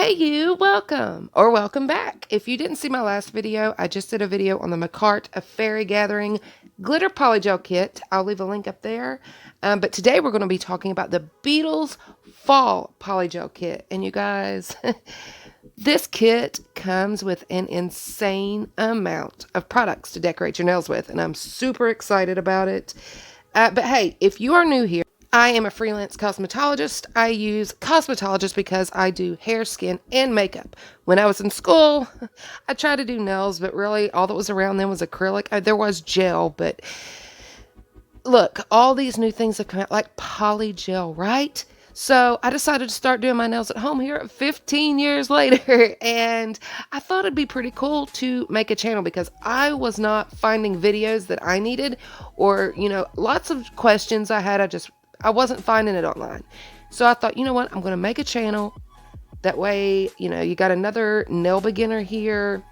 Hey you, welcome or welcome back. If you didn't see my last video, I just did a video on the Makartt A Fairy Gathering Glitter Polygel Kit. I'll leave a link up there. But today we're going to be talking about the Beetles Fall Polygel Kit. And you guys, this kit comes with an insane amount of products to decorate your nails with. And I'm super excited about it. But hey, if you are new here, I am a freelance cosmetologist. I use cosmetologist because I do hair, skin, and makeup. When I was in school, I tried to do nails, but really all that was around then was acrylic. There was gel, but look, all these new things have come out like polygel, right? So I decided to start doing my nails at home here 15 years later. And I thought it'd be pretty cool to make a channel because I was not finding videos that I needed or, lots of questions I had. I wasn't finding it online. So I thought, you know what? I'm going to make a channel. That way, you got another nail beginner here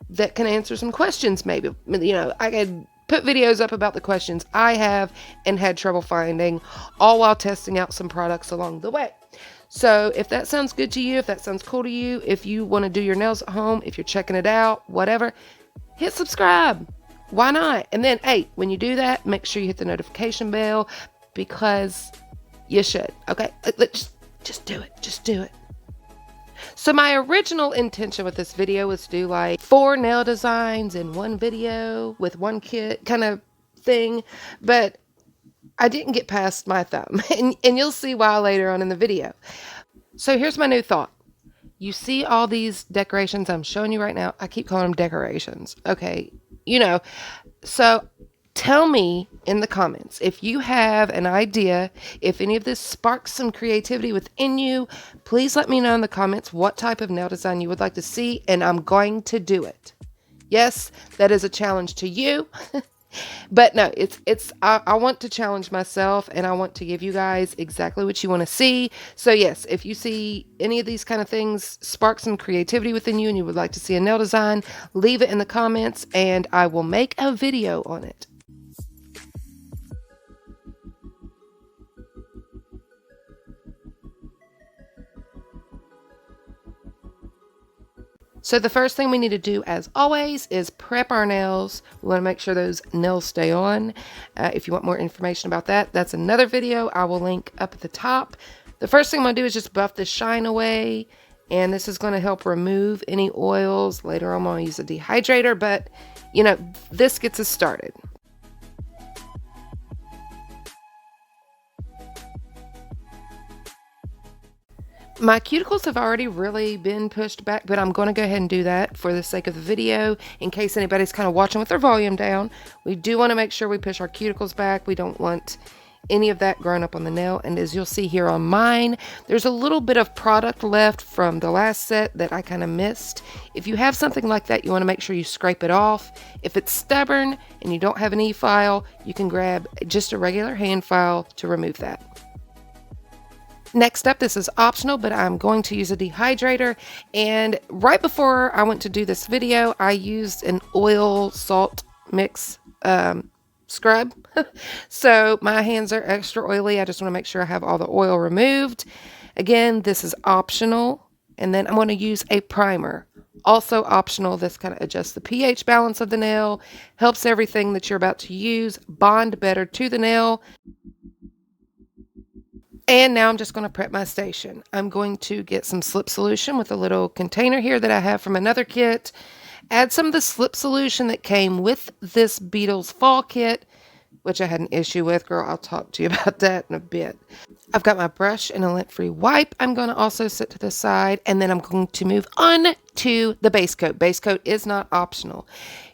that can answer some questions maybe. I could put videos up about the questions I have and had trouble finding, all while testing out some products along the way. So if that sounds good to you, if that sounds cool to you, if you want to do your nails at home, if you're checking it out, whatever, hit subscribe. Why not? And then, hey, when you do that, make sure you hit the notification bell, because you should. Okay, just do it. Just do it. So my original intention with this video was to do like 4 nail designs in one video with one kit kind of thing, but I didn't get past my thumb, and you'll see why later on in the video. So here's my new thought. You see all these decorations I'm showing you right now. I keep calling them decorations. Okay, so tell me in the comments if you have an idea, if any of this sparks some creativity within you. Please let me know in the comments what type of nail design you would like to see, and I'm going to do it. Yes, that is a challenge to you. But no, I want to challenge myself, and I want to give you guys exactly what you want to see. So yes, if you see any of these kind of things spark some creativity within you and you would like to see a nail design, leave it in the comments and I will make a video on it. So the first thing we need to do, as always, is prep our nails. We want to make sure those nails stay on. If you want more information about that, that's another video I will link up at the top. The first thing I'm going to do is just buff the shine away, and this is going to help remove any oils. Later on, I'm going to use a dehydrator, but, this gets us started. My cuticles have already really been pushed back, but I'm going to go ahead and do that for the sake of the video in case anybody's kind of watching with their volume down. We do want to make sure we push our cuticles back. We don't want any of that growing up on the nail. And as you'll see here on mine, there's a little bit of product left from the last set that I kind of missed. If you have something like that, you want to make sure you scrape it off. If it's stubborn and you don't have an e-file, you can grab just a regular hand file to remove that. Next up, this is optional, but I'm going to use a dehydrator. And right before I went to do this video, I used an oil salt mix scrub. So my hands are extra oily. I just want to make sure I have all the oil removed. Again, this is optional. And then I'm going to use a primer. Also optional. This kind of adjusts the pH balance of the nail, helps everything that you're about to use bond better to the nail. And now I'm just going to prep my station. I'm going to get some slip solution with a little container here that I have from another kit. Add some of the slip solution that came with this Beetles Fall Kit, which I had an issue with. Girl, I'll talk to you about that in a bit. I've got my brush and a lint-free wipe. I'm going to also set to the side, and then I'm going to move on to the base coat. Base coat is not optional.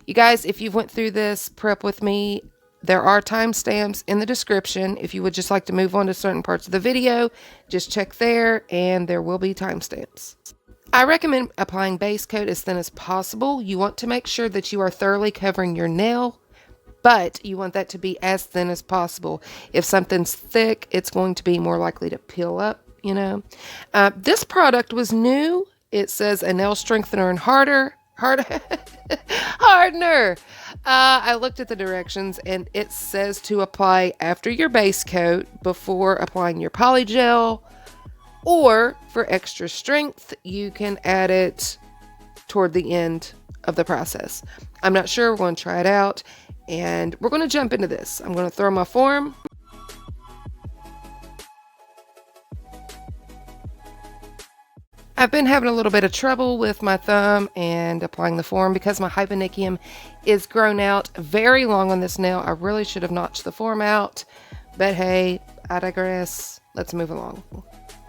You guys, if you've went through this prep with me, there are timestamps in the description. If you would just like to move on to certain parts of the video, just check there and there will be timestamps. I recommend applying base coat as thin as possible. You want to make sure that you are thoroughly covering your nail, but you want that to be as thin as possible. If something's thick, it's going to be more likely to peel up, This product was new. It says a nail strengthener and hardener. I looked at the directions and it says to apply after your base coat before applying your polygel. Or for extra strength, you can add it toward the end of the process. I'm not sure. We're going to try it out, and we're going to jump into this. I'm going to throw my form. I've been having a little bit of trouble with my thumb and applying the form because my hyponychium is grown out very long on this nail. I really should have notched the form out, but hey, I digress. Let's move along.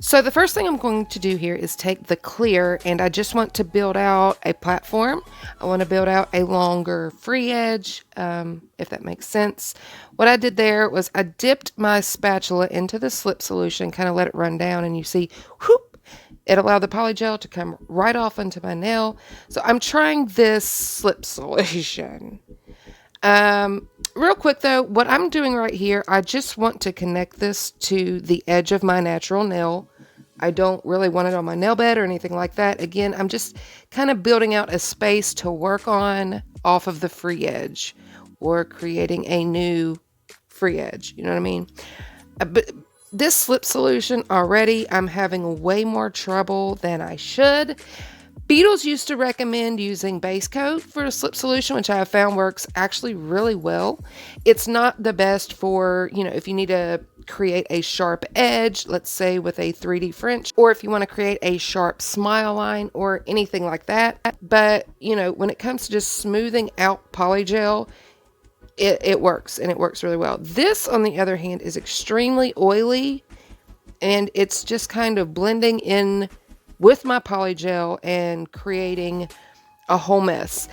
So the first thing I'm going to do here is take the clear, and I just want to build out a platform. I want to build out a longer free edge, if that makes sense. What I did there was I dipped my spatula into the slip solution, kind of let it run down, and you see, whoop, it allowed the polygel to come right off onto my nail. So I'm trying this slip solution. Real quick though, what I'm doing right here, I just want to connect this to the edge of my natural nail. I don't really want it on my nail bed or anything like that. Again, I'm just kind of building out a space to work on off of the free edge, or creating a new free edge. You know what I mean? But this slip solution already, I'm having way more trouble than I should. Beetles used to recommend using base coat for a slip solution, which I have found works actually really well. It's not the best for, if you need to create a sharp edge, let's say with a 3D French, or if you want to create a sharp smile line or anything like that. But, when it comes to just smoothing out polygel, it works, and it works really well. This, on the other hand, is extremely oily, and it's just kind of blending in with my polygel and creating a whole mess.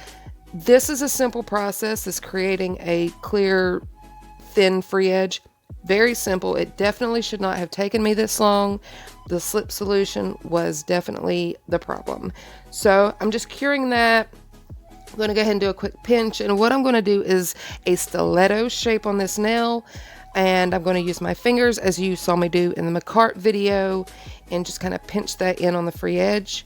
This is a simple process, is creating a clear, thin free edge. Very simple. It definitely should not have taken me this long. The slip solution was definitely the problem. So I'm just curing that. I'm going to go ahead and do a quick pinch, and what I'm going to do is a stiletto shape on this nail, and I'm going to use my fingers as you saw me do in the Makartt video, and just kind of pinch that in on the free edge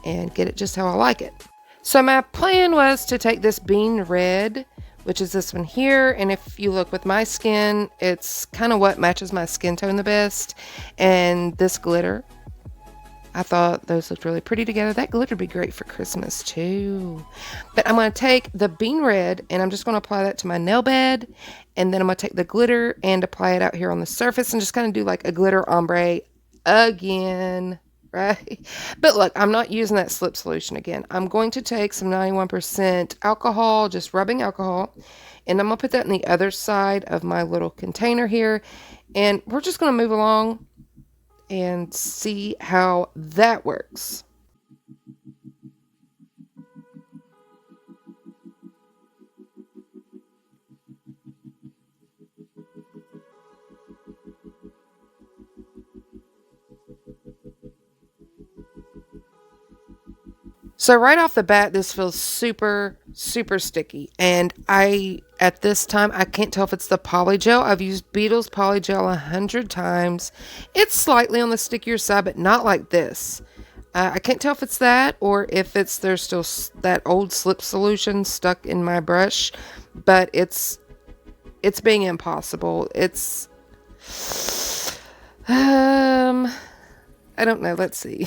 and get it just how I like it. So my plan was to take this bean red, which is this one here, and if you look with my skin, it's kind of what matches my skin tone the best, and this glitter. I thought those looked really pretty together. That glitter would be great for Christmas too. But I'm going to take the bean red, and I'm just going to apply that to my nail bed, and then I'm going to take the glitter and apply it out here on the surface and just kind of do like a glitter ombre again, right? But look, I'm not using that slip solution again. I'm going to take some 91% alcohol, just rubbing alcohol, and I'm going to put that on the other side of my little container here, and we're just going to move along and see how that works. So right off the bat, this feels super, super sticky. And at this time, I can't tell if it's the polygel. I've used Beetles polygel 100 times. It's slightly on the stickier side, but not like this. I can't tell if it's that or if there's still that old slip solution stuck in my brush, but it's being impossible. I don't know. Let's see.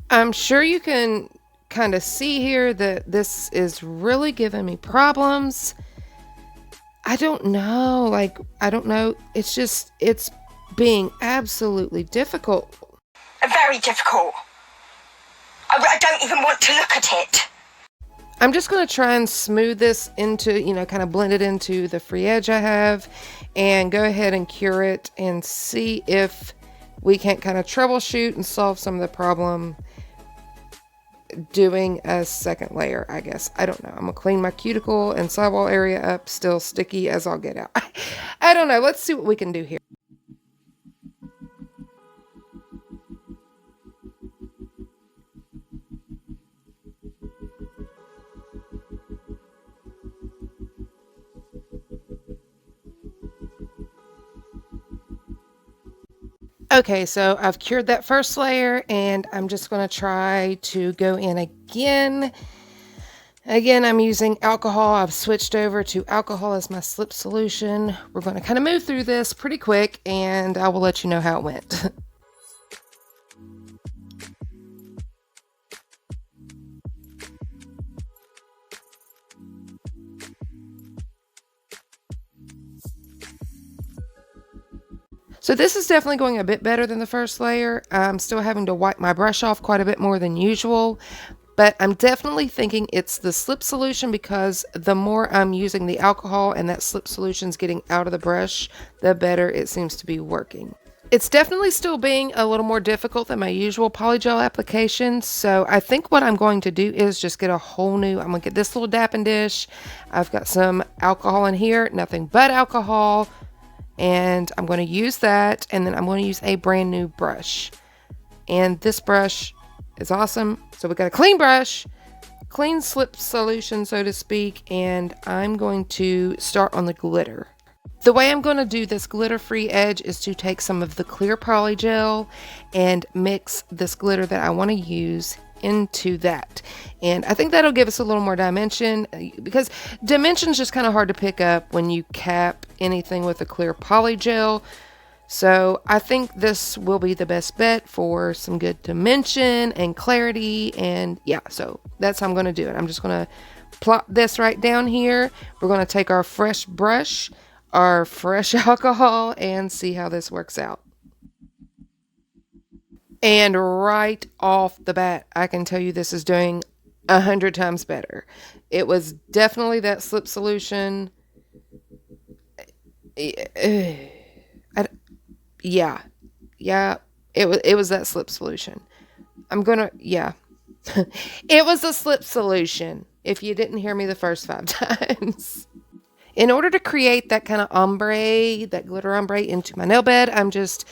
I'm sure you can kind of see here that this is really giving me problems. I don't know. I don't know. It's being absolutely difficult. Very difficult. I don't even want to look at it. I'm just going to try and smooth this into, kind of blend it into the free edge I have, and go ahead and cure it and see if we can't kind of troubleshoot and solve some of the problem doing a second layer, I guess. I don't know. I'm gonna clean my cuticle and sidewall area up, still sticky as I'll get out. I don't know. Let's see what we can do here. Okay, so I've cured that first layer, and I'm just going to try to go in again. Again, I'm using alcohol. I've switched over to alcohol as my slip solution. We're going to kind of move through this pretty quick, and I will let you know how it went. So this is definitely going a bit better than the first layer. I'm still having to wipe my brush off quite a bit more than usual, but I'm definitely thinking it's the slip solution, because the more I'm using the alcohol and that slip solution's getting out of the brush, the better it seems to be working. It's definitely still being a little more difficult than my usual polygel application, so I think what I'm going to do is just get a whole new, I'm going to get this little dapping dish. I've got some alcohol in here, nothing but alcohol, and I'm going to use that, and then I'm going to use a brand new brush. And this brush is awesome. So we got a clean brush, clean slip solution, so to speak, and I'm going to start on the glitter. The way I'm going to do this glitter-free edge is to take some of the clear polygel and mix this glitter that I want to use into that, and I think that'll give us a little more dimension, because dimension's just kind of hard to pick up when you cap anything with a clear polygel. So I think this will be the best bet for some good dimension and clarity, and yeah, so that's how I'm going to do it. I'm just going to plop this right down here. We're going to take our fresh brush, our fresh alcohol, and see how this works out. And right off the bat, I can tell you this is doing 100 times better. It was definitely that slip solution. Yeah, it was that slip solution. It was a slip solution, if you didn't hear me the first 5 times. In order to create that kind of ombre, that glitter ombre into my nail bed, I'm just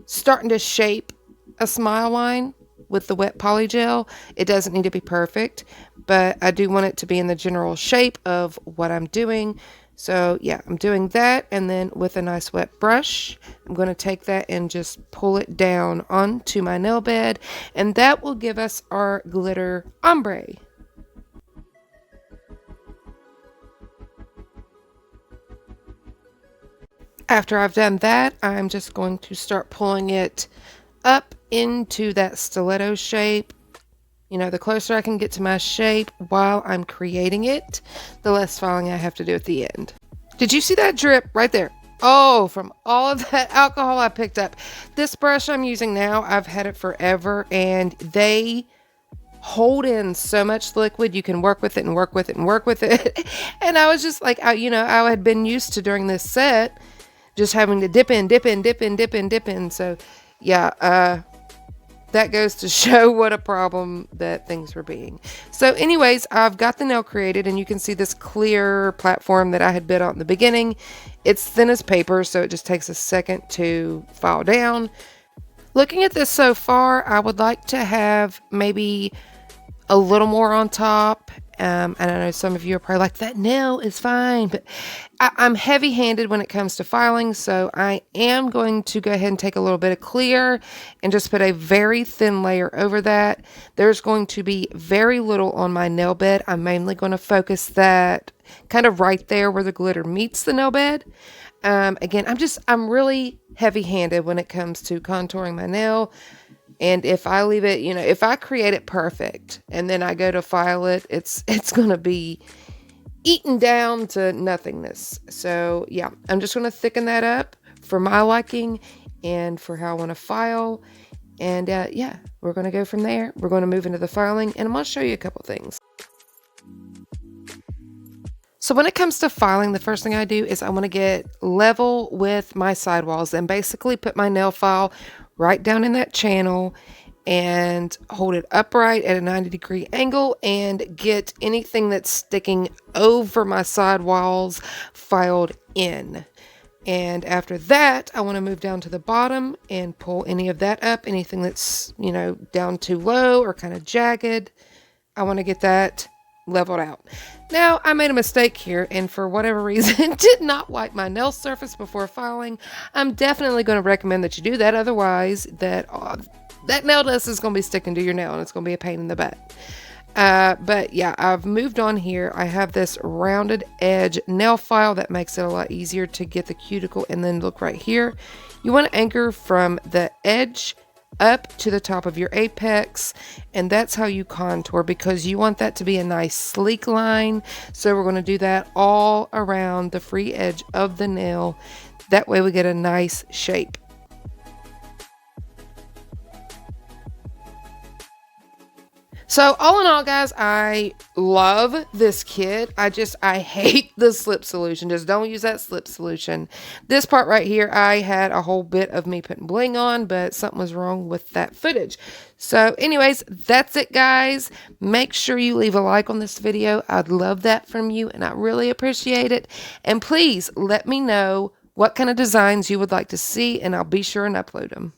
starting to shape a smile line with the wet polygel. It doesn't need to be perfect, but I do want it to be in the general shape of what I'm doing. So yeah, I'm doing that, and then with a nice wet brush, I'm going to take that and just pull it down onto my nail bed, and that will give us our glitter ombre. After I've done that, I'm just going to start pulling it up into that stiletto shape. You know, the closer I can get to my shape while I'm creating it, the less filing I have to do at the end. Did you see that drip right there? Oh, from all of that alcohol I picked up. This brush I'm using now, I've had it forever, and they hold in so much liquid. You can work with it and work with it and work with it. And I was just like, I had been used to during this set just having to dip in, dip in, dip in, dip in, dip in. So yeah, that goes to show what a problem that things were being. So anyways, I've got the nail created, and you can see this clear platform that I had bit on in the beginning. It's thin as paper, so it just takes a second to file down. Looking at this so far, I would like to have maybe a little more on top. And I know some of you are probably like, that nail is fine, but I'm heavy-handed when it comes to filing, so I am going to go ahead and take a little bit of clear and just put a very thin layer over that. There's going to be very little on my nail bed. I'm mainly going to focus that kind of right there where the glitter meets the nail bed. Again, I'm really heavy-handed when it comes to contouring my nail. And if I leave it, if I create it perfect and then I go to file it, it's going to be eaten down to nothingness. So yeah, I'm just going to thicken that up for my liking and for how I want to file. And yeah, we're going to go from there. We're going to move into the filing, and I'm going to show you a couple things. So when it comes to filing, the first thing I do is I want to get level with my sidewalls and basically put my nail file right down in that channel and hold it upright at a 90-degree angle and get anything that's sticking over my sidewalls filed in. And after that, I want to move down to the bottom and pull any of that up, anything that's, down too low or kind of jagged. I want to get that leveled out. Now, I made a mistake here, and for whatever reason, did not wipe my nail surface before filing. I'm definitely going to recommend that you do that. Otherwise, that nail dust is going to be sticking to your nail, and it's going to be a pain in the butt. But yeah, I've moved on here. I have this rounded edge nail file that makes it a lot easier to get the cuticle. And then look right here. You want to anchor from the edge up to the top of your apex, and that's how you contour, because you want that to be a nice sleek line. So we're going to do that all around the free edge of the nail. That way we get a nice shape. So all in all, guys, I love this kit. I hate the slip solution. Just don't use that slip solution. This part right here, I had a whole bit of me putting bling on, but something was wrong with that footage. So anyways, that's it, guys. Make sure you leave a like on this video. I'd love that from you, and I really appreciate it. And please let me know what kind of designs you would like to see, and I'll be sure and upload them.